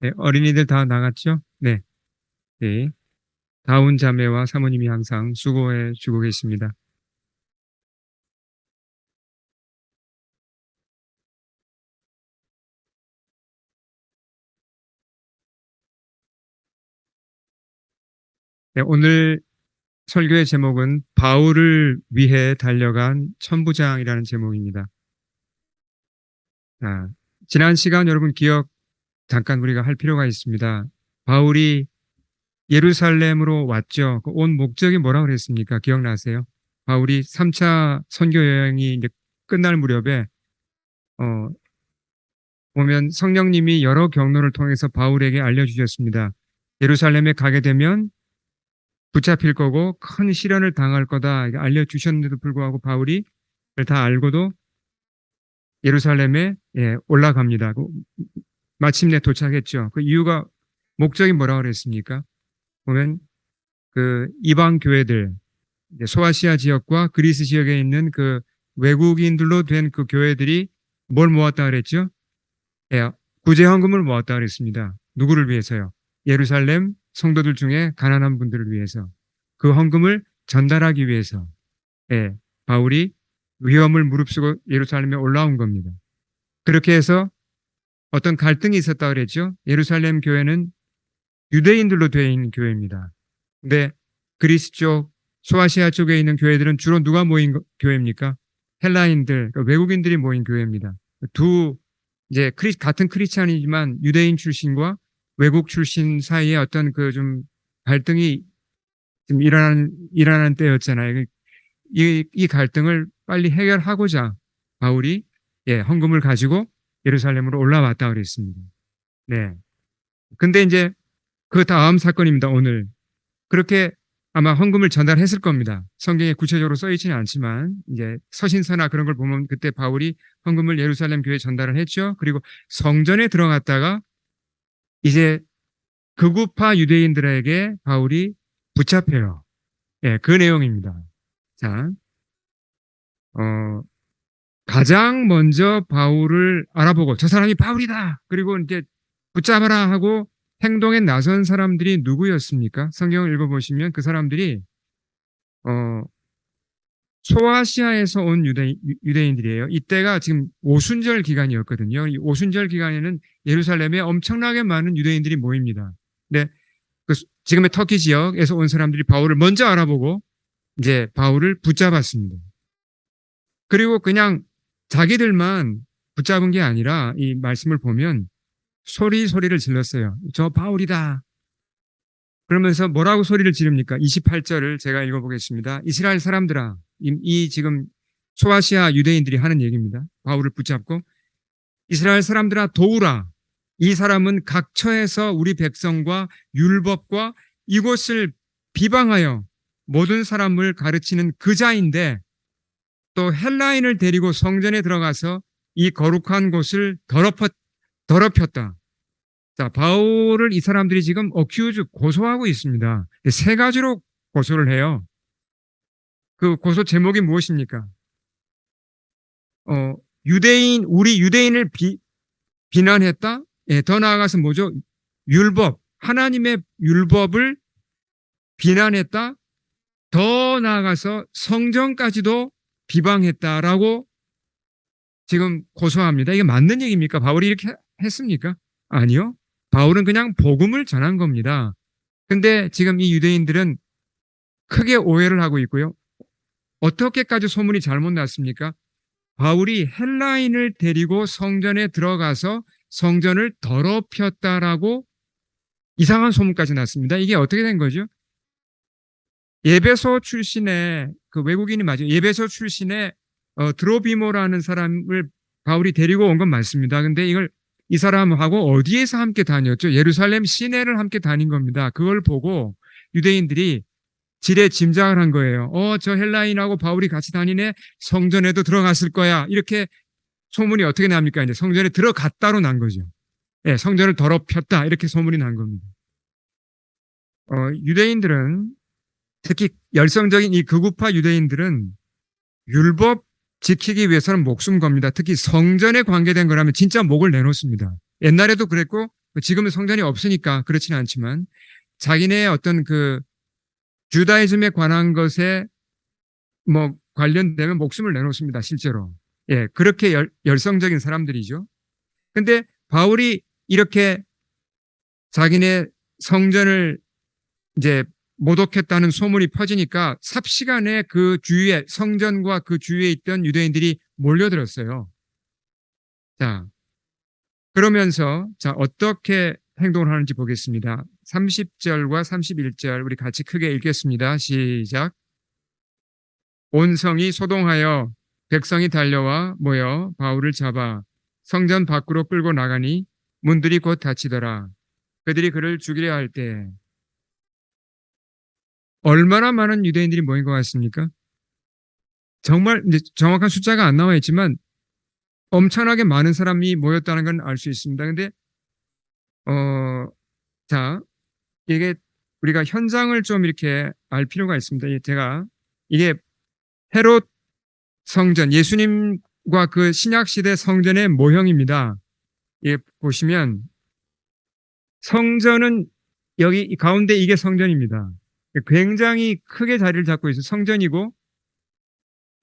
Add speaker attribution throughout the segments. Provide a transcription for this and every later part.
Speaker 1: 네, 어린이들 다 나갔죠? 네. 네. 다운 자매와 사모님이 항상 수고해 주고 계십니다. 네, 오늘 설교의 제목은 바울을 위해 달려간 천부장이라는 제목입니다. 아, 지난 시간 여러분 기억 잠깐 우리가 할 필요가 있습니다. 바울이 예루살렘으로 왔죠. 그 온 목적이 뭐라고 그랬습니까? 기억나세요? 바울이 3차 선교 여행이 이제 끝날 무렵에 어, 보면 성령님이 여러 경로를 통해서 바울에게 알려주셨습니다. 예루살렘에 가게 되면 붙잡힐 거고 큰 시련을 당할 거다 알려주셨는데도 불구하고 바울이 다 알고도 예루살렘에 올라갑니다. 마침내 도착했죠. 그 이유가 목적이 뭐라고 그랬습니까? 보면 그 이방 교회들 소아시아 지역과 그리스 지역에 있는 그 외국인들로 된 그 교회들이 뭘 모았다 그랬죠? 예, 구제 헌금을 모았다 그랬습니다. 누구를 위해서요? 예루살렘 성도들 중에 가난한 분들을 위해서 그 헌금을 전달하기 위해서 예, 바울이 위험을 무릅쓰고 예루살렘에 올라온 겁니다. 그렇게 해서 어떤 갈등이 있었다 그랬죠? 예루살렘 교회는 유대인들로 되어 있는 교회입니다. 근데 그리스 쪽, 소아시아 쪽에 있는 교회들은 주로 누가 모인 교회입니까? 헬라인들, 그러니까 외국인들이 모인 교회입니다. 두 이제 같은 크리스찬이지만 유대인 출신과 외국 출신 사이에 어떤 그 좀 갈등이 좀 일어나는 때였잖아요. 이 갈등을 빨리 해결하고자 바울이 헌금을 가지고 예루살렘으로 올라왔다 그랬습니다. 네. 근데 이제 그 다음 사건입니다. 오늘 그렇게 아마 헌금을 전달했을 겁니다. 성경에 구체적으로 써 있지는 않지만 이제 서신서나 그런 걸 보면 그때 바울이 헌금을 예루살렘 교회에 전달을 했죠. 그리고 성전에 들어갔다가 이제 극우파 유대인들에게 바울이 붙잡혀요. 예, 그 내용입니다. 자, 어, 가장 먼저 바울을 알아보고 저 사람이 바울이다. 그리고 이제 붙잡아라 하고 행동에 나선 사람들이 누구였습니까? 성경을 읽어보시면 그 사람들이 어, 소아시아에서 온 유대인들이에요. 이때가 지금 오순절 기간이었거든요. 이 오순절 기간에는 예루살렘에 엄청나게 많은 유대인들이 모입니다. 근데 그 지금의 터키 지역에서 온 사람들이 바울을 먼저 알아보고 이제 바울을 붙잡았습니다. 그리고 그냥 자기들만 붙잡은 게 아니라 이 말씀을 보면 소리를 질렀어요. 저 바울이다. 그러면서 뭐라고 소리를 지릅니까? 28절을 제가 읽어보겠습니다. 이스라엘 사람들아, 이 지금 소아시아 유대인들이 하는 얘기입니다. 바울을 붙잡고 이스라엘 사람들아 도우라. 이 사람은 각처에서 우리 백성과 율법과 이곳을 비방하여 모든 사람을 가르치는 그자인데 또 헬라인을 데리고 성전에 들어가서 이 거룩한 곳을 더럽혔다. 자, 바울을 이 사람들이 지금 고소하고 있습니다. 세 가지로 고소를 해요. 그 고소 제목이 무엇입니까? 어, 우리 유대인을 비난했다? 예, 더 나아가서 뭐죠? 하나님의 율법을 비난했다? 더 나아가서 성전까지도 비방했다라고 지금 고소합니다. 이게 맞는 얘기입니까? 바울이 이렇게 했습니까? 아니요. 바울은 그냥 복음을 전한 겁니다. 근데 지금 이 유대인들은 크게 오해를 하고 있고요. 어떻게까지 소문이 잘못 났습니까? 바울이 헬라인을 데리고 성전에 들어가서 성전을 더럽혔다라고 이상한 소문까지 났습니다. 이게 어떻게 된 거죠? 예배소 출신의 그 외국인이 맞아요. 예배소 출신의 드로비모라는 사람을 바울이 데리고 온 건 맞습니다. 근데 이 사람하고 어디에서 함께 다녔죠? 예루살렘 시내를 함께 다닌 겁니다. 그걸 보고 유대인들이 지레 짐작을 한 거예요. 저 헬라인하고 바울이 같이 다니네. 성전에도 들어갔을 거야. 이렇게 소문이 어떻게 납니까? 이제 성전에 들어갔다로 난 거죠. 예, 성전을 더럽혔다. 이렇게 소문이 난 겁니다. 유대인들은 특히 열성적인 이 극우파 유대인들은 율법 지키기 위해서는 목숨 겁니다. 특히 성전에 관계된 거라면 진짜 목을 내놓습니다. 옛날에도 그랬고 지금은 성전이 없으니까 그렇지는 않지만 자기네의 어떤 그 주다이즘에 관한 것에 뭐 관련되면 목숨을 내놓습니다. 실제로. 예, 그렇게 열성적인 사람들이죠. 근데 바울이 이렇게 자기네 성전을 이제 모독했다는 소문이 퍼지니까 삽시간에 그 주위에 성전과 그 주위에 있던 유대인들이 몰려들었어요. 자, 그러면서 자, 어떻게 행동을 하는지 보겠습니다. 30절과 31절 우리 같이 크게 읽겠습니다. 시작. 온 성이 소동하여 백성이 달려와 모여 바울을 잡아 성전 밖으로 끌고 나가니 문들이 곧 닫히더라. 그들이 그를 죽이려 할 때 얼마나 많은 유대인들이 모인 것 같습니까? 정말 이제 정확한 숫자가 안 나와 있지만 엄청나게 많은 사람이 모였다는 건 알 수 있습니다. 근데 자, 이게 우리가 현장을 좀 이렇게 알 필요가 있습니다. 제가 이게 헤롯 성전, 예수님과 그 신약 시대 성전의 모형입니다. 예, 보시면 성전은 여기 가운데 이게 성전입니다. 굉장히 크게 자리를 잡고 있어요. 성전이고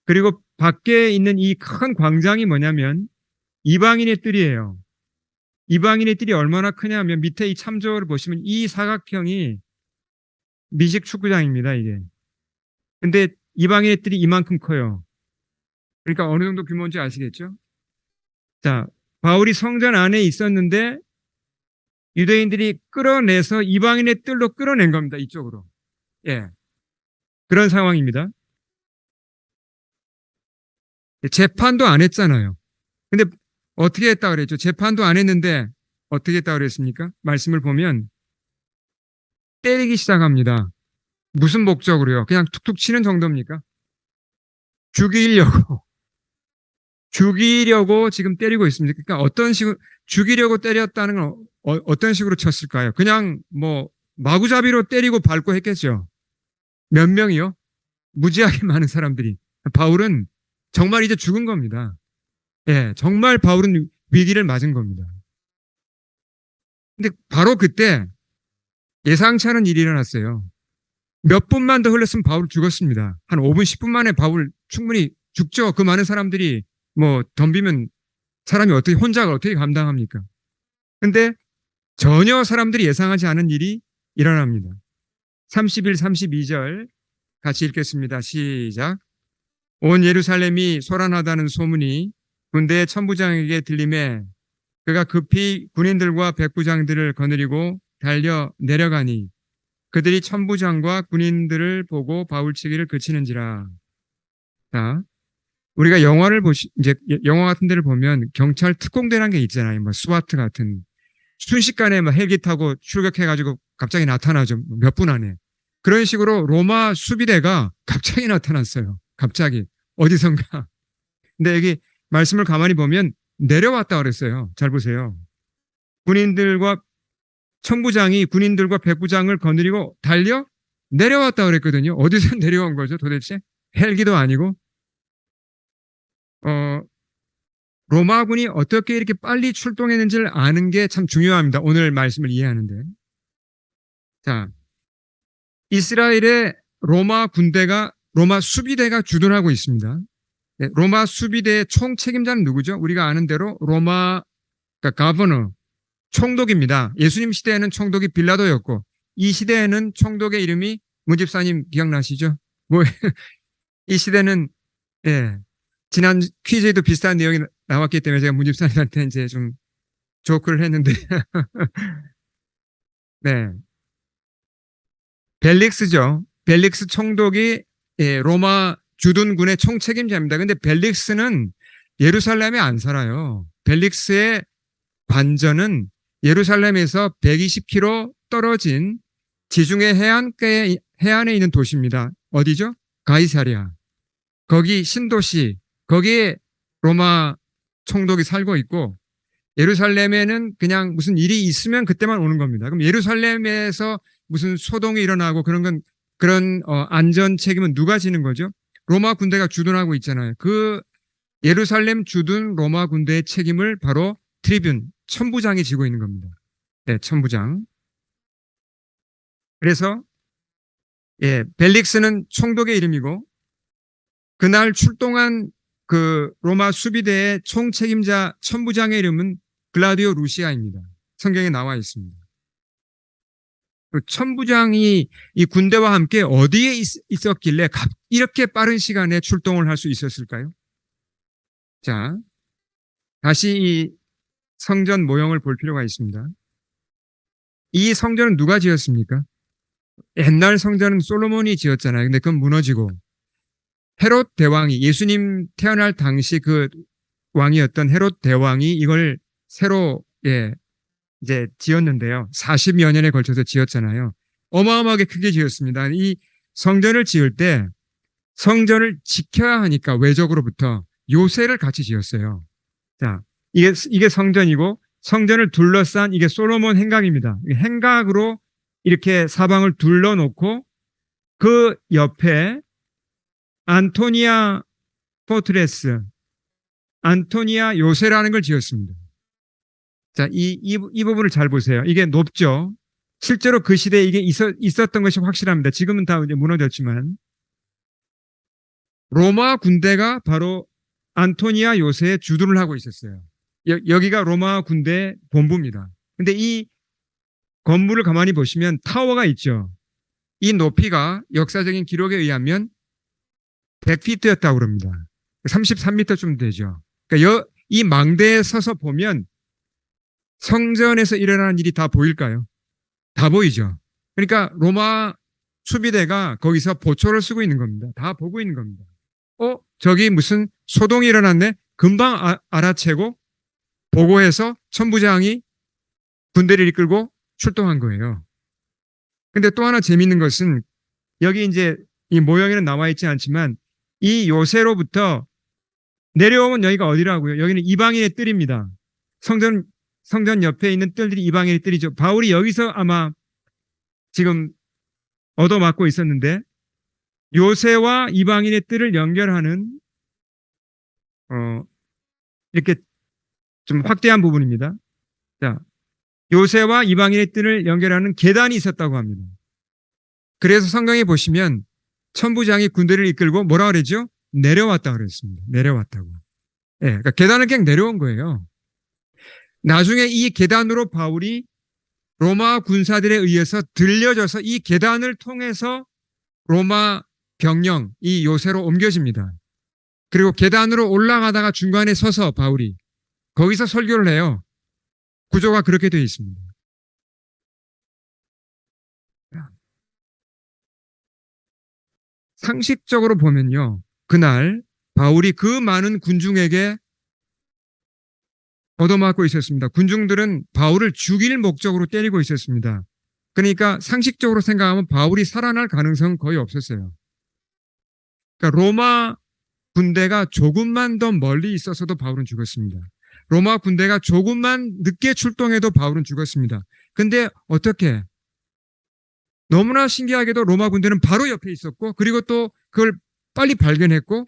Speaker 1: 그리고 밖에 있는 이 큰 광장이 뭐냐면 이방인의 뜰이에요. 이방인의 뜰이 얼마나 크냐면 밑에 이 참조를 보시면 이 사각형이 미식 축구장입니다, 이게. 근데 이방인의 뜰이 이만큼 커요. 그러니까 어느 정도 규모인지 아시겠죠? 자, 바울이 성전 안에 있었는데 유대인들이 끌어내서 이방인의 뜰로 끌어낸 겁니다, 이쪽으로. 예. 그런 상황입니다. 재판도 안 했잖아요. 근데 어떻게 했다 그랬죠? 재판도 안 했는데 어떻게 했다 그랬습니까? 말씀을 보면 때리기 시작합니다. 무슨 목적으로요? 그냥 툭툭 치는 정도입니까? 죽이려고. 죽이려고 지금 때리고 있습니다. 그러니까 어떤 식으로, 죽이려고 때렸다는 건 어떤 식으로 쳤을까요? 그냥 뭐 마구잡이로 때리고 밟고 했겠죠. 몇 명이요? 무지하게 많은 사람들이. 바울은 정말 이제 죽은 겁니다. 예, 정말 바울은 위기를 맞은 겁니다. 근데 바로 그때 예상치 않은 일이 일어났어요. 몇 분만 더 흘렀으면 바울 죽었습니다. 한 5분, 10분 만에 바울 충분히 죽죠. 그 많은 사람들이 뭐 덤비면 사람이 어떻게, 혼자가 어떻게 감당합니까? 근데 전혀 사람들이 예상하지 않은 일이 일어납니다. 31, 32절 같이 읽겠습니다. 시작. 온 예루살렘이 소란하다는 소문이 군대의 천부장에게 들림에 그가 급히 군인들과 백부장들을 거느리고 달려 내려가니 그들이 천부장과 군인들을 보고 바울치기를 그치는지라. 자, 우리가 영화를 이제 영화 같은 데를 보면 경찰 특공대라는 게 있잖아요. 뭐 스와트 같은. 순식간에 막 헬기 타고 출격해가지고 갑자기 나타나죠. 몇 분 안에. 그런 식으로 로마 수비대가 갑자기 나타났어요. 갑자기. 어디선가. 근데 여기 말씀을 가만히 보면 내려왔다 그랬어요. 잘 보세요. 군인들과 천부장이 군인들과 백부장을 거느리고 달려 내려왔다 그랬거든요. 어디서 내려온 거죠 도대체? 헬기도 아니고. 로마군이 어떻게 이렇게 빨리 출동했는지를 아는 게 참 중요합니다. 오늘 말씀을 이해하는데. 자, 이스라엘의 로마 군대가, 로마 수비대가 주둔하고 있습니다. 네, 로마 수비대의 총 책임자는 누구죠? 우리가 아는 대로 로마, 그러니까 가버너, 총독입니다. 예수님 시대에는 총독이 빌라도였고, 이 시대에는 총독의 이름이 문집사님 기억나시죠? 뭐, 이 시대는, 예, 지난 퀴즈에도 비슷한 내용이 나왔기 때문에 제가 문집사님한테 이제 좀 조크를 했는데, 네. 벨릭스죠. 벨릭스 총독이 예, 로마 주둔군의 총책임자입니다. 근데 벨릭스는 예루살렘에 안 살아요. 벨릭스의 관저는 예루살렘에서 120km 떨어진 지중해 해안에 있는 도시입니다. 어디죠? 가이사랴. 거기 신도시, 거기에 로마 총독이 살고 있고 예루살렘에는 그냥 무슨 일이 있으면 그때만 오는 겁니다. 그럼 예루살렘에서 무슨 소동이 일어나고 그런 안전 책임은 누가 지는 거죠? 로마 군대가 주둔하고 있잖아요. 그 예루살렘 주둔 로마 군대의 책임을 바로 트리뷴 천부장이 지고 있는 겁니다. 네, 천부장. 그래서 벨릭스는 총독의 이름이고 그날 출동한 그 로마 수비대의 총책임자 천부장의 이름은 글라디오 루시아입니다. 성경에 나와 있습니다. 그 천부장이 이 군대와 함께 어디에 있었길래 이렇게 빠른 시간에 출동을 할 수 있었을까요? 자, 다시 이 성전 모형을 볼 필요가 있습니다. 이 성전은 누가 지었습니까? 옛날 성전은 솔로몬이 지었잖아요. 근데 그건 무너지고 헤롯 대왕이 예수님 태어날 당시 그 왕이었던 헤롯 대왕이 이걸 새로 이제 지었는데요. 40여 년에 걸쳐서 지었잖아요. 어마어마하게 크게 지었습니다. 이 성전을 지을 때 성전을 지켜야 하니까 외적으로부터 요새를 같이 지었어요. 자, 이게 성전이고 성전을 둘러싼 이게 솔로몬 행각입니다. 행각으로 이렇게 사방을 둘러놓고 그 옆에 안토니아 포트레스, 안토니아 요새라는 걸 지었습니다. 자, 이 부분을 잘 보세요. 이게 높죠? 실제로 그 시대에 이게 있었던 것이 확실합니다. 지금은 다 이제 무너졌지만. 로마 군대가 바로 안토니아 요새에 주둔을 하고 있었어요. 여기가 로마 군대 본부입니다. 근데 이 건물을 가만히 보시면 타워가 있죠. 이 높이가 역사적인 기록에 의하면 100피트였다고 그럽니다. 33m쯤 되죠. 그러니까 이 망대에 서서 보면 성전에서 일어나는 일이 다 보일까요? 다 보이죠. 그러니까 로마 수비대가 거기서 보초를 쓰고 있는 겁니다. 다 보고 있는 겁니다. 저기 무슨 소동이 일어났네? 금방 알아채고 보고해서 천부장이 군대를 이끌고 출동한 거예요. 근데 또 하나 재밌는 것은 여기 이제 이 모형에는 나와 있지 않지만 이 요새로부터 내려오면 여기가 어디라고요? 여기는 이방인의 뜰입니다. 성전 옆에 있는 뜰들이 이방인의 뜰이죠. 바울이 여기서 아마 지금 얻어맞고 있었는데 요새와 이방인의 뜰을 연결하는 이렇게 좀 확대한 부분입니다. 자, 요새와 이방인의 뜰을 연결하는 계단이 있었다고 합니다. 그래서 성경에 보시면 천부장이 군대를 이끌고 뭐라 그랬죠? 내려왔다 그랬습니다. 내려왔다고. 그러니까 계단을 그냥 내려온 거예요. 나중에 이 계단으로 바울이 로마 군사들에 의해서 들려져서 이 계단을 통해서 로마 병영, 이 요새로 옮겨집니다. 그리고 계단으로 올라가다가 중간에 서서 바울이 거기서 설교를 해요. 구조가 그렇게 되어 있습니다. 상식적으로 보면요. 그날 바울이 그 많은 군중에게 얻어맞고 있었습니다. 군중들은 바울을 죽일 목적으로 때리고 있었습니다. 그러니까 상식적으로 생각하면 바울이 살아날 가능성은 거의 없었어요. 그러니까 로마 군대가 조금만 더 멀리 있었어도 바울은 죽었습니다. 로마 군대가 조금만 늦게 출동해도 바울은 죽었습니다. 근데 어떻게? 너무나 신기하게도 로마 군대는 바로 옆에 있었고 그리고 또 그걸 빨리 발견했고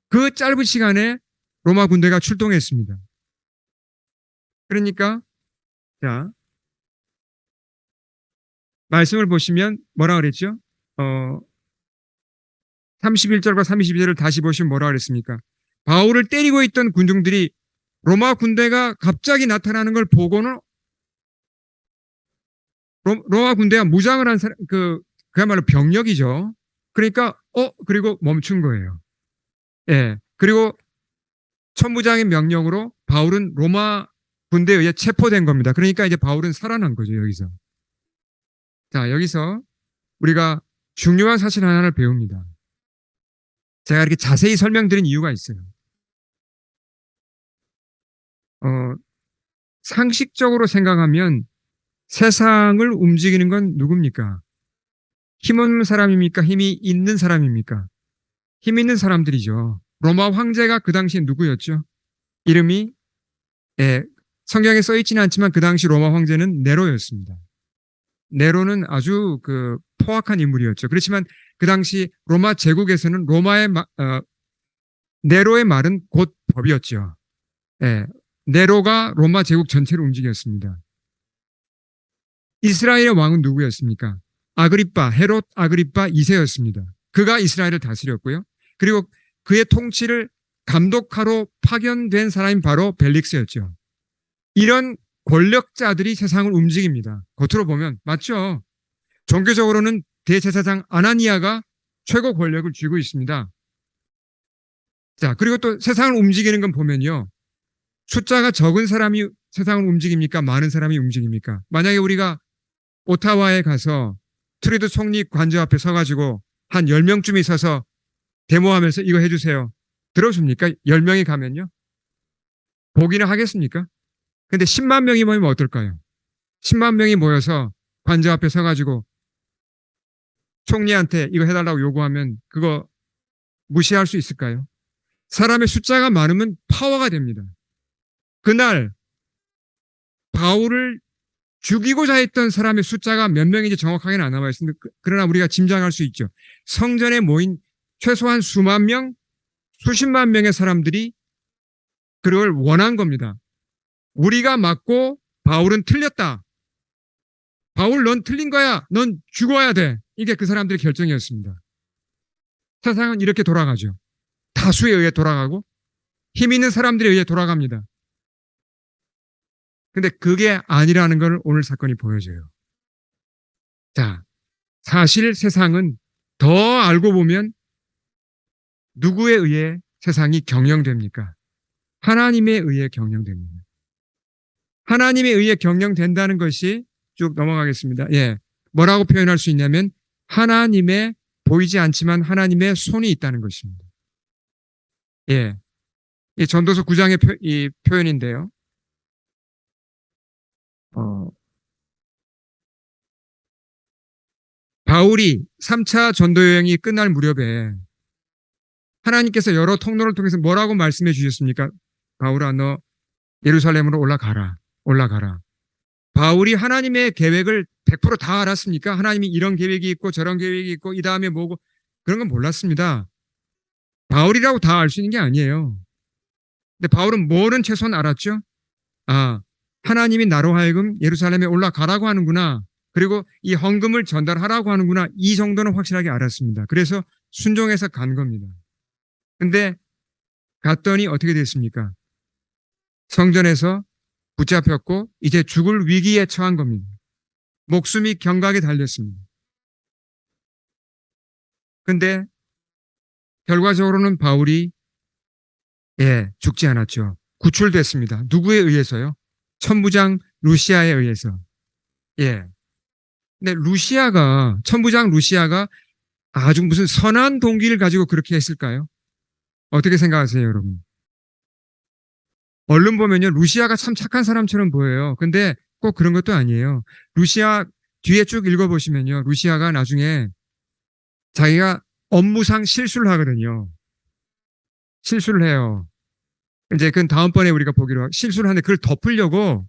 Speaker 1: 그 짧은 시간에 로마 군대가 출동했습니다. 그러니까 자 말씀을 보시면 뭐라 그랬죠? 31절과 32절을 다시 보시면 뭐라 그랬습니까? 바울을 때리고 있던 군중들이 로마 군대가 갑자기 나타나는 걸 보고는 로마 군대가 무장을 한 사람, 그야말로 병력이죠. 그러니까, 그리고 멈춘 거예요. 그리고 천부장의 명령으로 바울은 로마 군대에 의해 체포된 겁니다. 그러니까 이제 바울은 살아난 거죠, 여기서. 자, 여기서 우리가 중요한 사실 하나를 배웁니다. 제가 이렇게 자세히 설명드린 이유가 있어요. 상식적으로 생각하면 세상을 움직이는 건 누굽니까? 힘 없는 사람입니까? 힘이 있는 사람입니까? 힘 있는 사람들이죠. 로마 황제가 그 당시에 누구였죠? 이름이 성경에 써 있지는 않지만 그 당시 로마 황제는 네로였습니다. 네로는 아주 포악한 인물이었죠. 그렇지만 그 당시 로마 제국에서는 네로의 말은 곧 법이었죠. 네로가 로마 제국 전체를 움직였습니다. 이스라엘의 왕은 누구였습니까? 아그리빠, 헤롯 아그리빠 2세였습니다. 그가 이스라엘을 다스렸고요. 그리고 그의 통치를 감독하러 파견된 사람이 바로 벨릭스였죠. 이런 권력자들이 세상을 움직입니다. 겉으로 보면 맞죠? 종교적으로는 대제사장 아나니아가 최고 권력을 쥐고 있습니다. 자, 그리고 또 세상을 움직이는 건 보면요. 숫자가 적은 사람이 세상을 움직입니까? 많은 사람이 움직입니까? 만약에 우리가 오타와에 가서 트루도 총리 관저 앞에 서가지고 한 10명쯤이 서서 데모하면서 이거 해주세요. 들어줍니까? 10명이 가면요. 보기는 하겠습니까? 근데 10만 명이 모이면 어떨까요? 10만 명이 모여서 관저 앞에 서가지고 총리한테 이거 해달라고 요구하면 그거 무시할 수 있을까요? 사람의 숫자가 많으면 파워가 됩니다. 그날 바울을 죽이고자 했던 사람의 숫자가 몇 명인지 정확하게는 안 나와 있습니다. 그러나 우리가 짐작할 수 있죠. 성전에 모인 최소한 수만 명, 수십만 명의 사람들이 그걸 원한 겁니다. 우리가 맞고 바울은 틀렸다. 바울 넌 틀린 거야. 넌 죽어야 돼. 이게 그 사람들의 결정이었습니다. 세상은 이렇게 돌아가죠. 다수에 의해 돌아가고 힘 있는 사람들에 의해 돌아갑니다. 근데 그게 아니라는 걸 오늘 사건이 보여줘요. 자, 사실 세상은 더 알고 보면 누구에 의해 세상이 경영됩니까? 하나님에 의해 경영됩니다. 하나님에 의해 경영된다는 것이 쭉 넘어가겠습니다. 예. 뭐라고 표현할 수 있냐면 하나님의 보이지 않지만 하나님의 손이 있다는 것입니다. 예. 이 전도서 9장의 이 표현인데요. 바울이 3차 전도 여행이 끝날 무렵에 하나님께서 여러 통로를 통해서 뭐라고 말씀해 주셨습니까? 바울아, 너 예루살렘으로 올라가라. 올라가라. 바울이 하나님의 계획을 100%다 알았습니까? 하나님이 이런 계획이 있고 저런 계획이 있고 이 다음에 뭐고 그런 건 몰랐습니다. 바울이라고 다 알 수 있는 게 아니에요. 근데 바울은 뭐는 최소한 알았죠? 아, 하나님이 나로 하여금 예루살렘에 올라가라고 하는구나. 그리고 이 헌금을 전달하라고 하는구나. 이 정도는 확실하게 알았습니다. 그래서 순종해서 간 겁니다. 근데 갔더니 어떻게 됐습니까? 성전에서 붙잡혔고 이제 죽을 위기에 처한 겁니다. 목숨이 경각에 달렸습니다. 근데 결과적으로는 바울이 죽지 않았죠. 구출됐습니다. 누구에 의해서요? 천부장 루시아에 의해서. 근데 천부장 루시아가 아주 무슨 선한 동기를 가지고 그렇게 했을까요? 어떻게 생각하세요, 여러분? 얼른 보면요, 루시아가 참 착한 사람처럼 보여요. 근데 꼭 그런 것도 아니에요. 루시아 뒤에 쭉 읽어보시면요, 루시아가 나중에 자기가 업무상 실수를 하거든요. 실수를 해요. 이제 그건 다음번에 우리가 보기로 하고 실수를 하는데 그걸 덮으려고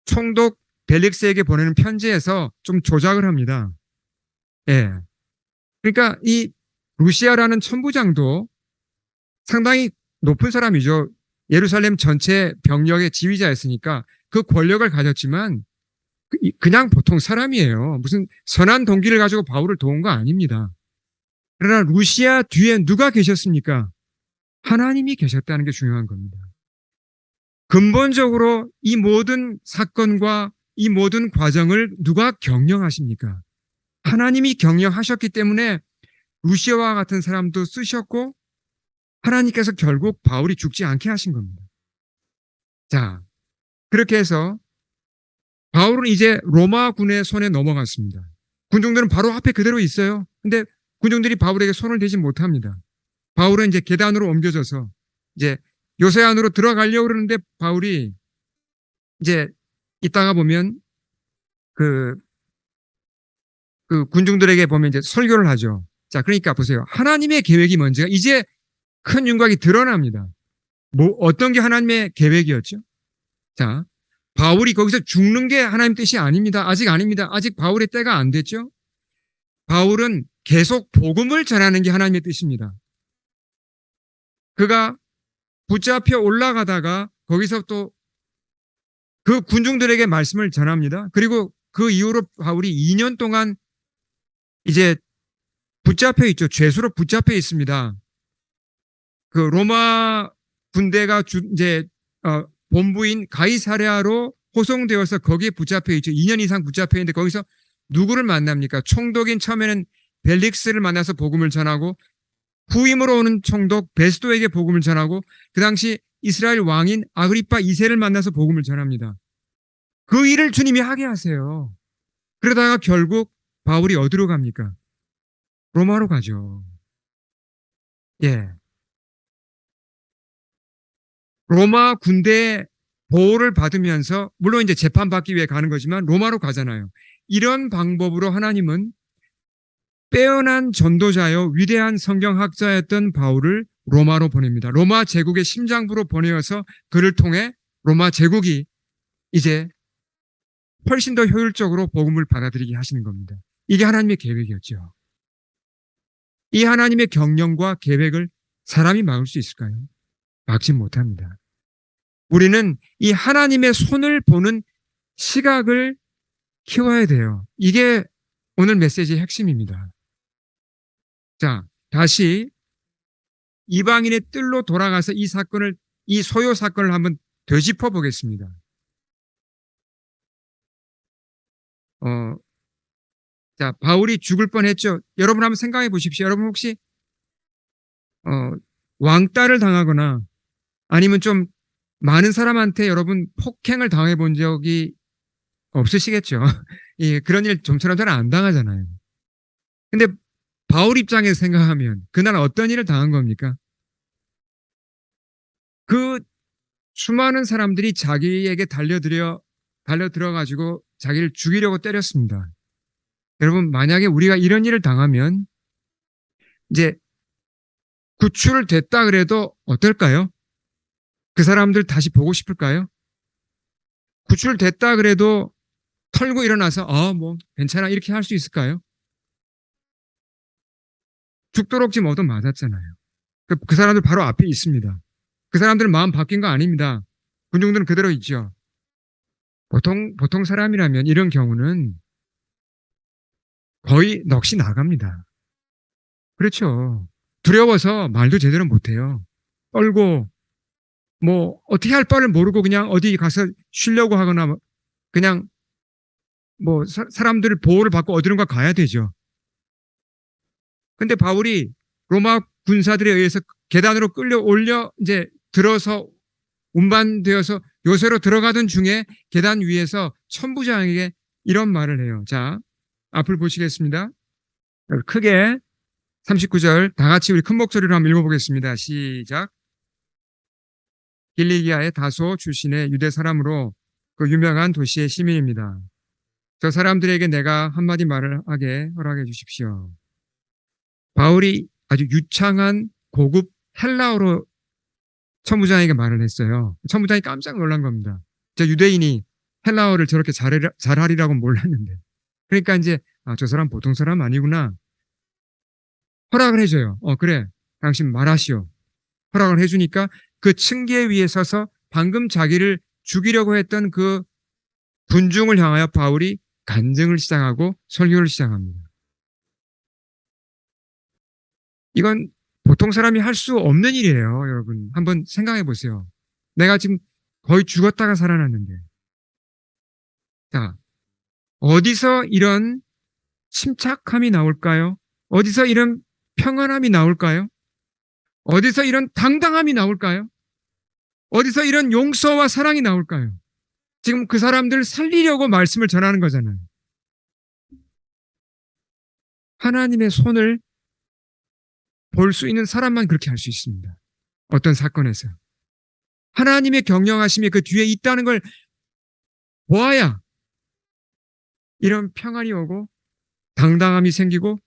Speaker 1: 총독 벨릭스에게 보내는 편지에서 좀 조작을 합니다. 그러니까 이 루시아라는 천부장도 상당히 높은 사람이죠. 예루살렘 전체 병력의 지휘자였으니까 그 권력을 가졌지만 그냥 보통 사람이에요. 무슨 선한 동기를 가지고 바울을 도운 거 아닙니다. 그러나 루시아 뒤에 누가 계셨습니까? 하나님이 계셨다는 게 중요한 겁니다. 근본적으로 이 모든 사건과 이 모든 과정을 누가 경영하십니까? 하나님이 경영하셨기 때문에 루시아와 같은 사람도 쓰셨고 하나님께서 결국 바울이 죽지 않게 하신 겁니다. 자, 그렇게 해서 바울은 이제 로마 군의 손에 넘어갔습니다. 군중들은 바로 앞에 그대로 있어요. 근데 군중들이 바울에게 손을 대지 못합니다. 바울은 이제 계단으로 옮겨져서 이제 요새 안으로 들어가려고 그러는데 바울이 이제 이따가 보면 그 군중들에게 보면 이제 설교를 하죠. 자, 그러니까 보세요. 하나님의 계획이 뭔지가 이제 큰 윤곽이 드러납니다. 어떤 게 하나님의 계획이었죠? 자, 바울이 거기서 죽는 게 하나님 뜻이 아닙니다. 아직 아닙니다. 아직 바울의 때가 안 됐죠? 바울은 계속 복음을 전하는 게 하나님의 뜻입니다. 그가 붙잡혀 올라가다가 거기서 또 그 군중들에게 말씀을 전합니다. 그리고 그 이후로 바울이 2년 동안 이제 붙잡혀 있죠. 죄수로 붙잡혀 있습니다. 그 로마 군대가 이제 본부인 가이사랴로 호송되어서 거기에 붙잡혀 있죠. 2년 이상 붙잡혀 있는데 거기서 누구를 만납니까? 총독인 처음에는 벨릭스를 만나서 복음을 전하고 후임으로 오는 총독 베스도에게 복음을 전하고 그 당시 이스라엘 왕인 아그리파 2세를 만나서 복음을 전합니다. 그 일을 주님이 하게 하세요. 그러다가 결국 바울이 어디로 갑니까? 로마로 가죠. 예. 로마 군대의 보호를 받으면서 물론 이제 재판받기 위해 가는 거지만 로마로 가잖아요. 이런 방법으로 하나님은 빼어난 전도자요 위대한 성경학자였던 바울을 로마로 보냅니다. 로마 제국의 심장부로 보내어서 그를 통해 로마 제국이 이제 훨씬 더 효율적으로 복음을 받아들이게 하시는 겁니다. 이게 하나님의 계획이었죠. 이 하나님의 경영과 계획을 사람이 막을 수 있을까요? 막지 못합니다. 우리는 이 하나님의 손을 보는 시각을 키워야 돼요. 이게 오늘 메시지의 핵심입니다. 자, 다시 이방인의 뜰로 돌아가서 이 소요 사건을 한번 되짚어 보겠습니다. 자, 바울이 죽을 뻔했죠. 여러분 한번 생각해 보십시오. 여러분 혹시 왕따를 당하거나 아니면 좀 많은 사람한테 여러분 폭행을 당해 본 적이 없으시겠죠. 예, 그런 일 좀처럼 잘 안 당하잖아요. 근데 바울 입장에서 생각하면 그날 어떤 일을 당한 겁니까? 그 수많은 사람들이 자기에게 달려들어가지고 자기를 죽이려고 때렸습니다. 여러분, 만약에 우리가 이런 일을 당하면 이제 구출됐다 그래도 어떨까요? 그 사람들 다시 보고 싶을까요? 구출됐다 그래도 털고 일어나서 뭐 괜찮아 이렇게 할 수 있을까요? 죽도록 지금 얻어맞았잖아요. 그 사람들 바로 앞에 있습니다. 그 사람들은 마음 바뀐 거 아닙니다. 군중들은 그대로 있죠. 보통 사람이라면 이런 경우는 거의 넋이 나갑니다. 그렇죠. 두려워서 말도 제대로 못해요. 떨고 뭐 어떻게 할 바를 모르고 그냥 어디 가서 쉬려고 하거나 그냥 뭐 사람들 보호를 받고 어디론가 가야 되죠. 근데 바울이 로마 군사들에 의해서 계단으로 끌려올려 이제 들어서 운반되어서 요새로 들어가던 중에 계단 위에서 천부장에게 이런 말을 해요. 자, 앞을 보시겠습니다. 크게 39절 다 같이 우리 큰 목소리로 한번 읽어보겠습니다. 시작. 길리기아의 다소 출신의 유대 사람으로 그 유명한 도시의 시민입니다. 저 사람들에게 내가 한마디 말을 하게 허락해 주십시오. 바울이 아주 유창한 고급 헬라어로 천부장에게 말을 했어요. 천부장이 깜짝 놀란 겁니다. 저 유대인이 헬라어를 저렇게 잘하리라고 몰랐는데. 그러니까 이제 저 사람 보통 사람 아니구나. 허락을 해줘요. 그래. 당신 말하시오. 허락을 해주니까 그 층계 위에 서서 방금 자기를 죽이려고 했던 그 군중을 향하여 바울이 간증을 시작하고 설교를 시작합니다. 이건 보통 사람이 할 수 없는 일이에요, 여러분. 한번 생각해 보세요. 내가 지금 거의 죽었다가 살아났는데. 자, 어디서 이런 침착함이 나올까요? 어디서 이런 평안함이 나올까요? 어디서 이런 당당함이 나올까요? 어디서 이런 용서와 사랑이 나올까요? 지금 그 사람들을 살리려고 말씀을 전하는 거잖아요. 하나님의 손을 볼 수 있는 사람만 그렇게 할 수 있습니다. 어떤 사건에서. 하나님의 경영하심이 그 뒤에 있다는 걸 보아야 이런 평안이 오고 당당함이 생기고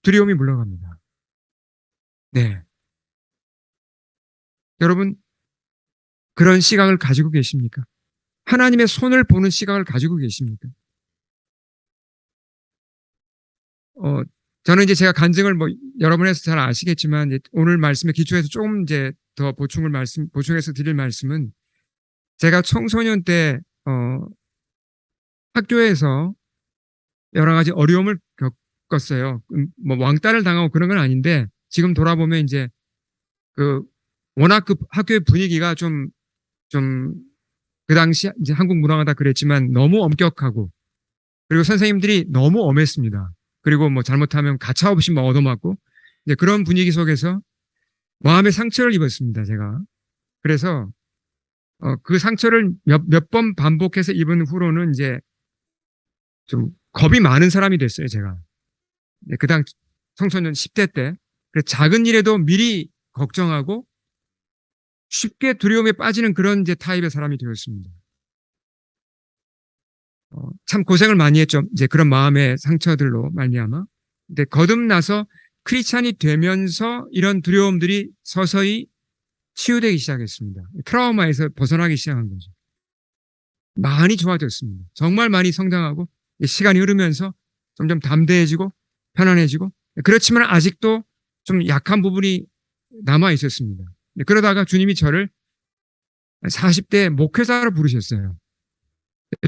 Speaker 1: 두려움이 물러갑니다. 네. 여러분, 그런 시각을 가지고 계십니까? 하나님의 손을 보는 시각을 가지고 계십니까? 저는 이제 제가 간증을 뭐 여러 번 해서 잘 아시겠지만 오늘 말씀에 기초해서 조금 이제 더 보충해서 드릴 말씀은 제가 청소년 때 학교에서 여러 가지 어려움을 겪었어요. 뭐 왕따를 당하고 그런 건 아닌데 지금 돌아보면 이제 그 워낙 그 학교의 분위기가 좀 그 당시 이제 한국 문화가 다 그랬지만 너무 엄격하고 그리고 선생님들이 너무 엄했습니다. 그리고 뭐 잘못하면 가차없이 뭐 얻어맞고 이제 그런 분위기 속에서 마음의 상처를 입었습니다. 제가. 그래서 그 상처를 몇 번 반복해서 입은 후로는 이제 좀 겁이 많은 사람이 됐어요. 제가. 그 당 청소년 10대 때. 그래서 작은 일에도 미리 걱정하고 쉽게 두려움에 빠지는 그런 이제 타입의 사람이 되었습니다. 참 고생을 많이 했죠. 이제 그런 마음의 상처들로 말미암아. 근데 거듭나서 크리스찬이 되면서 이런 두려움들이 서서히 치유되기 시작했습니다. 트라우마에서 벗어나기 시작한 거죠. 많이 좋아졌습니다. 정말 많이 성장하고 시간이 흐르면서 점점 담대해지고 편안해지고 그렇지만 아직도 좀 약한 부분이 남아 있었습니다. 그러다가 주님이 저를 40대 목회자로 부르셨어요.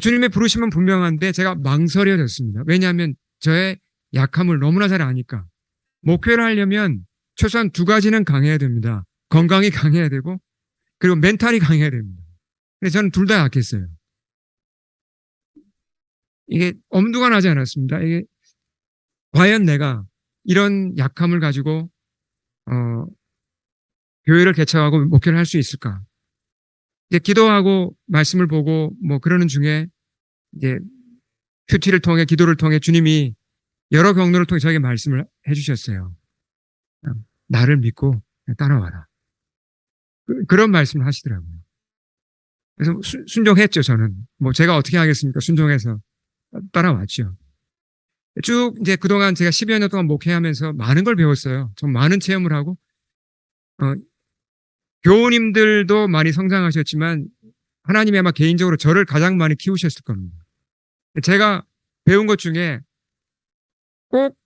Speaker 1: 주님의 부르심은 분명한데 제가 망설여졌습니다. 왜냐하면 저의 약함을 너무나 잘 아니까. 목회를 하려면 최소한 두 가지는 강해야 됩니다. 건강이 강해야 되고 그리고 멘탈이 강해야 됩니다. 근데 저는 둘 다 약했어요. 이게 엄두가 나지 않았습니다. 이게 과연 내가 이런 약함을 가지고 어, 교회를 개척하고 목회를 할 수 있을까? 이제 기도하고 말씀을 보고 뭐 그러는 중에 이제 큐티를 통해 기도를 통해 주님이 여러 경로를 통해 저에게 말씀을 해주셨어요. 나를 믿고 따라와라. 그런 말씀을 하시더라고요. 그래서 순종했죠, 저는. 뭐 제가 어떻게 하겠습니까? 순종해서 따라왔죠. 쭉 이제 그동안 제가 10여 년 동안 목회하면서 많은 걸 배웠어요. 좀 많은 체험을 하고, 어, 교우님들도 많이 성장하셨지만 하나님이 아마 개인적으로 저를 가장 많이 키우셨을 겁니다. 제가 배운 것 중에 꼭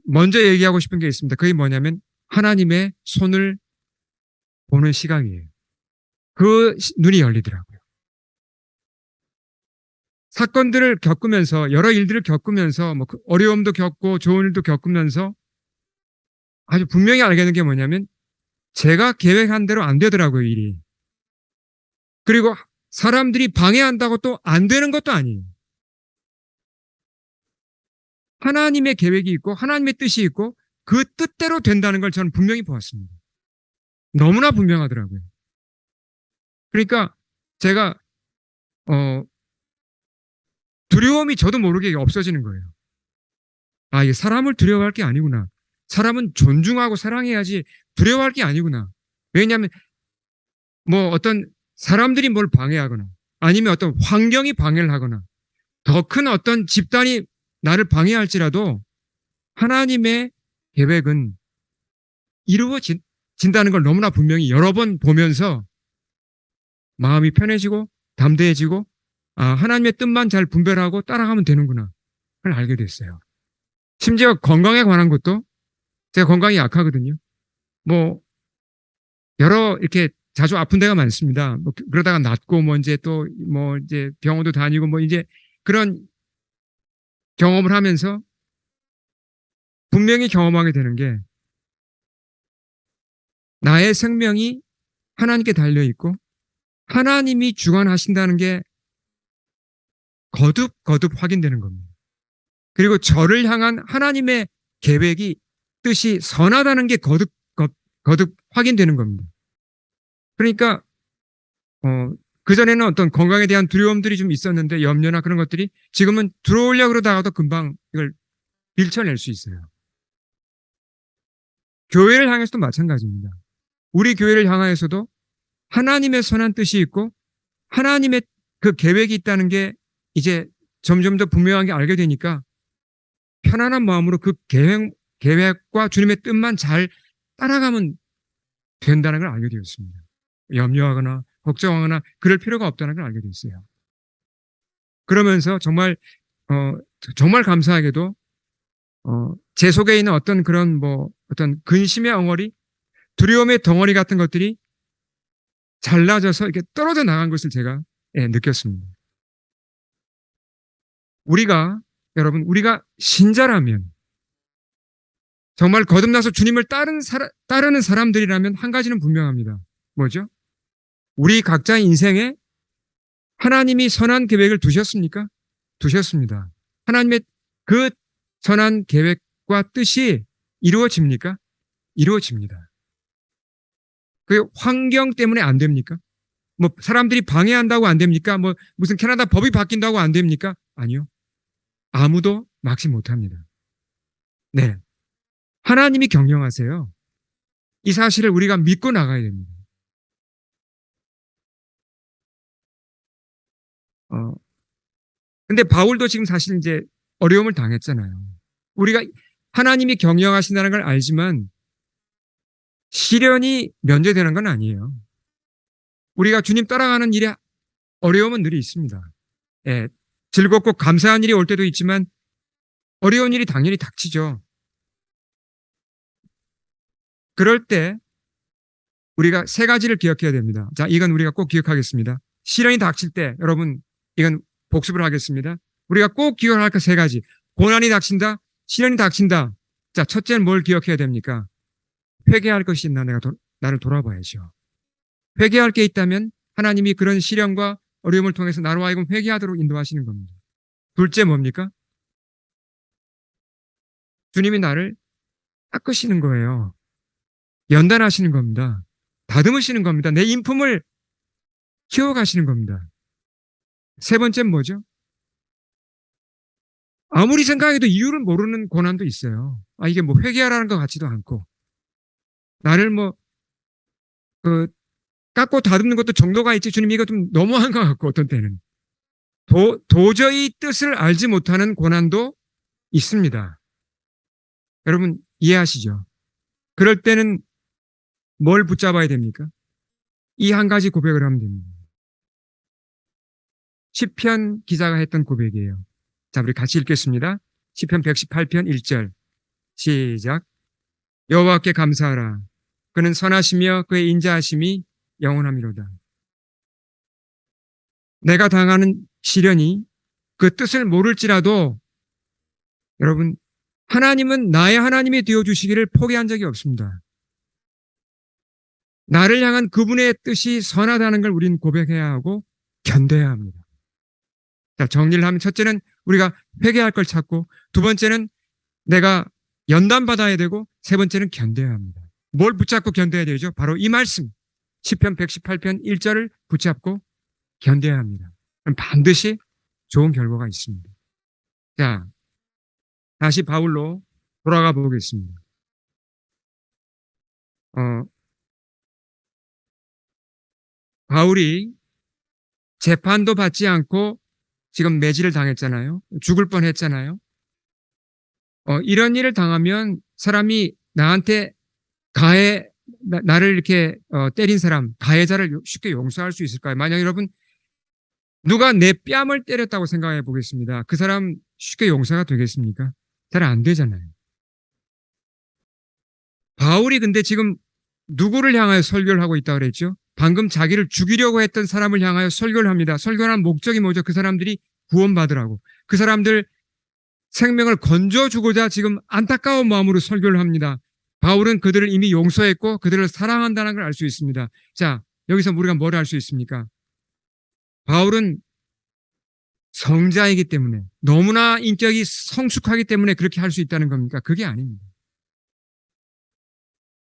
Speaker 1: 먼저 얘기하고 싶은 게 있습니다. 그게 뭐냐면 하나님의 손을 보는 시각이에요. 그 눈이 열리더라고요. 사건들을 겪으면서 여러 일들을 겪으면서 뭐 어려움도 겪고 좋은 일도 겪으면서 아주 분명히 알게 된 게 뭐냐면 제가 계획한 대로 안 되더라고요, 일이. 그리고 사람들이 방해한다고 또 안 되는 것도 아니에요. 하나님의 계획이 있고 하나님의 뜻이 있고 그 뜻대로 된다는 걸 저는 분명히 보았습니다. 너무나 분명하더라고요. 그러니까 제가 두려움이 저도 모르게 없어지는 거예요. 아, 이게 사람을 두려워할 게 아니구나. 사람은 존중하고 사랑해야지 두려워할 게 아니구나. 왜냐하면 뭐 어떤 사람들이 뭘 방해하거나 아니면 어떤 환경이 방해를 하거나 더 큰 어떤 집단이 나를 방해할지라도 하나님의 계획은 이루어진다는 걸 너무나 분명히 여러 번 보면서 마음이 편해지고 담대해지고 아, 하나님의 뜻만 잘 분별하고 따라가면 되는구나. 그걸 알게 됐어요. 심지어 건강에 관한 것도 제가 건강이 약하거든요. 뭐 여러 이렇게 자주 아픈 데가 많습니다. 뭐 그러다가 낫고 뭐 이제 또 뭐 이제 병원도 다니고 뭐 이제 그런 경험을 하면서 분명히 경험하게 되는 게 나의 생명이 하나님께 달려 있고 하나님이 주관하신다는 게 거듭 확인되는 겁니다. 그리고 저를 향한 하나님의 계획이 뜻이 선하다는 게 거듭 확인되는 겁니다. 그러니까 그전에는 어떤 건강에 대한 두려움들이 좀 있었는데 염려나 그런 것들이 지금은 들어오려고 그러다가도 금방 이걸 밀쳐낼 수 있어요. 교회를 향해서도 마찬가지입니다. 우리 교회를 향하여서도 하나님의 선한 뜻이 있고 하나님의 그 계획이 있다는 게 이제 점점 더 분명하게 알게 되니까 편안한 마음으로 그 계획과 주님의 뜻만 잘 따라가면 된다는 걸 알게 되었습니다. 염려하거나 걱정하거나 그럴 필요가 없다는 걸 알게 됐어요. 그러면서 정말 감사하게도 제 속에 있는 어떤 그런 뭐 어떤 근심의 엉어리, 두려움의 덩어리 같은 것들이 잘라져서 이렇게 떨어져 나간 것을 제가 느꼈습니다. 우리가 여러분, 우리가 신자라면, 정말 거듭나서 주님을 따르는 사람들이라면 한 가지는 분명합니다. 뭐죠? 우리 각자의 인생에 하나님이 선한 계획을 두셨습니까? 두셨습니다. 하나님의 그 선한 계획과 뜻이 이루어집니까? 이루어집니다. 그 환경 때문에 안 됩니까? 뭐 사람들이 방해한다고 안 됩니까? 뭐 무슨 캐나다 법이 바뀐다고 안 됩니까? 아니요. 아무도 막지 못합니다. 네. 하나님이 경영하세요. 이 사실을 우리가 믿고 나가야 됩니다. 어, 근데 바울도 지금 사실 이제 어려움을 당했잖아요. 우리가 하나님이 경영하신다는 걸 알지만 시련이 면제되는 건 아니에요. 우리가 주님 따라가는 일에 어려움은 늘 있습니다. 예, 즐겁고 감사한 일이 올 때도 있지만 어려운 일이 당연히 닥치죠. 그럴 때 우리가 세 가지를 기억해야 됩니다. 자, 이건 우리가 꼭 기억하겠습니다. 시련이 닥칠 때 여러분 이건 복습을 하겠습니다. 우리가 꼭 기억할 그 세 가지. 고난이 닥친다, 시련이 닥친다. 자, 첫째는 뭘 기억해야 됩니까? 회개할 것이 있나 나를 돌아봐야죠. 회개할 게 있다면 하나님이 그런 시련과 어려움을 통해서 나로 하여금 회개하도록 인도하시는 겁니다. 둘째 뭡니까? 주님이 나를 닦으시는 거예요. 연단하시는 겁니다. 다듬으시는 겁니다. 내 인품을 키워가시는 겁니다. 세 번째는 뭐죠? 아무리 생각해도 이유를 모르는 고난도 있어요. 아, 이게 뭐 회개하라는 것 같지도 않고, 나를 뭐, 그, 깎고 다듬는 것도 정도가 있지, 주님 이거 좀 너무한 것 같고, 어떤 때는. 도저히 뜻을 알지 못하는 고난도 있습니다. 여러분, 이해하시죠? 그럴 때는 뭘 붙잡아야 됩니까? 이 한 가지 고백을 하면 됩니다. 시편 기자가 했던 고백이에요. 자, 우리 같이 읽겠습니다. 시편 118편 1절. 시작. 여호와께 감사하라. 그는 선하시며 그의 인자하심이 영원함이로다. 내가 당하는 시련이 그 뜻을 모를지라도 여러분, 하나님은 나의 하나님이 되어주시기를 포기한 적이 없습니다. 나를 향한 그분의 뜻이 선하다는 걸 우리는 고백해야 하고 견뎌야 합니다. 자, 정리를 하면 첫째는 우리가 회개할 걸 찾고, 두 번째는 내가 연단받아야 되고, 세 번째는 견뎌야 합니다. 뭘 붙잡고 견뎌야 되죠? 바로 이 말씀. 시편 118편 1절을 붙잡고 견뎌야 합니다. 그럼 반드시 좋은 결과가 있습니다. 자, 다시 바울로 돌아가 보겠습니다. 바울이 재판도 받지 않고 지금 매질을 당했잖아요. 죽을 뻔했잖아요. 이런 일을 당하면 사람이 나한테 나를 이렇게 때린 사람, 가해자를 쉽게 용서할 수 있을까요? 만약 여러분 누가 내 뺨을 때렸다고 생각해 보겠습니다. 그 사람 쉽게 용서가 되겠습니까? 잘 안 되잖아요. 바울이 근데 지금 누구를 향하여 설교를 하고 있다고 그랬죠? 방금 자기를 죽이려고 했던 사람을 향하여 설교를 합니다. 설교한 목적이 뭐죠? 그 사람들이 구원받으라고. 그 사람들 생명을 건져주고자 지금 안타까운 마음으로 설교를 합니다. 바울은 그들을 이미 용서했고 그들을 사랑한다는 걸 알 수 있습니다. 자, 여기서 우리가 뭘 알 수 있습니까? 바울은 성자이기 때문에, 너무나 인격이 성숙하기 때문에 그렇게 할 수 있다는 겁니까? 그게 아닙니다.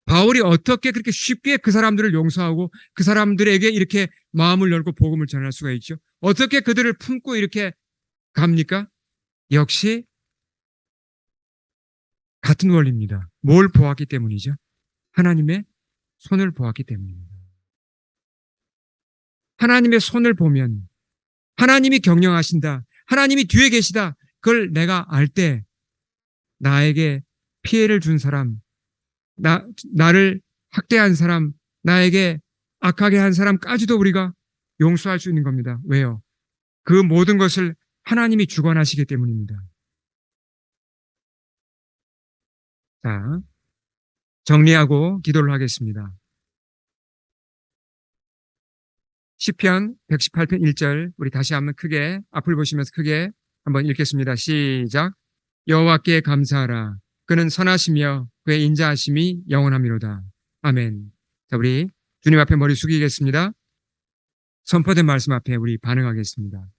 Speaker 1: 바울이 어떻게 그렇게 쉽게 그 사람들을 용서하고 그 사람들에게 이렇게 마음을 열고 복음을 전할 수가 있죠? 어떻게 그들을 품고 이렇게 갑니까? 역시 같은 원리입니다. 뭘 보았기 때문이죠? 하나님의 손을 보았기 때문입니다. 하나님의 손을 보면 하나님이 경영하신다, 하나님이 뒤에 계시다, 그걸 내가 알 때 나에게 피해를 준 사람, 나를 학대한 사람, 나에게 악하게 한 사람까지도 우리가 용서할 수 있는 겁니다. 왜요? 그 모든 것을 하나님이 주관하시기 때문입니다. 자, 정리하고 기도를 하겠습니다. 시편 118편 1절 우리 다시 한번 크게 앞을 보시면서 크게 한번 읽겠습니다. 시작. 여호와께 감사하라. 그는 선하시며 그의 인자하심이 영원함이로다. 아멘. 자, 우리 주님 앞에 머리 숙이겠습니다. 선포된 말씀 앞에 우리 반응하겠습니다.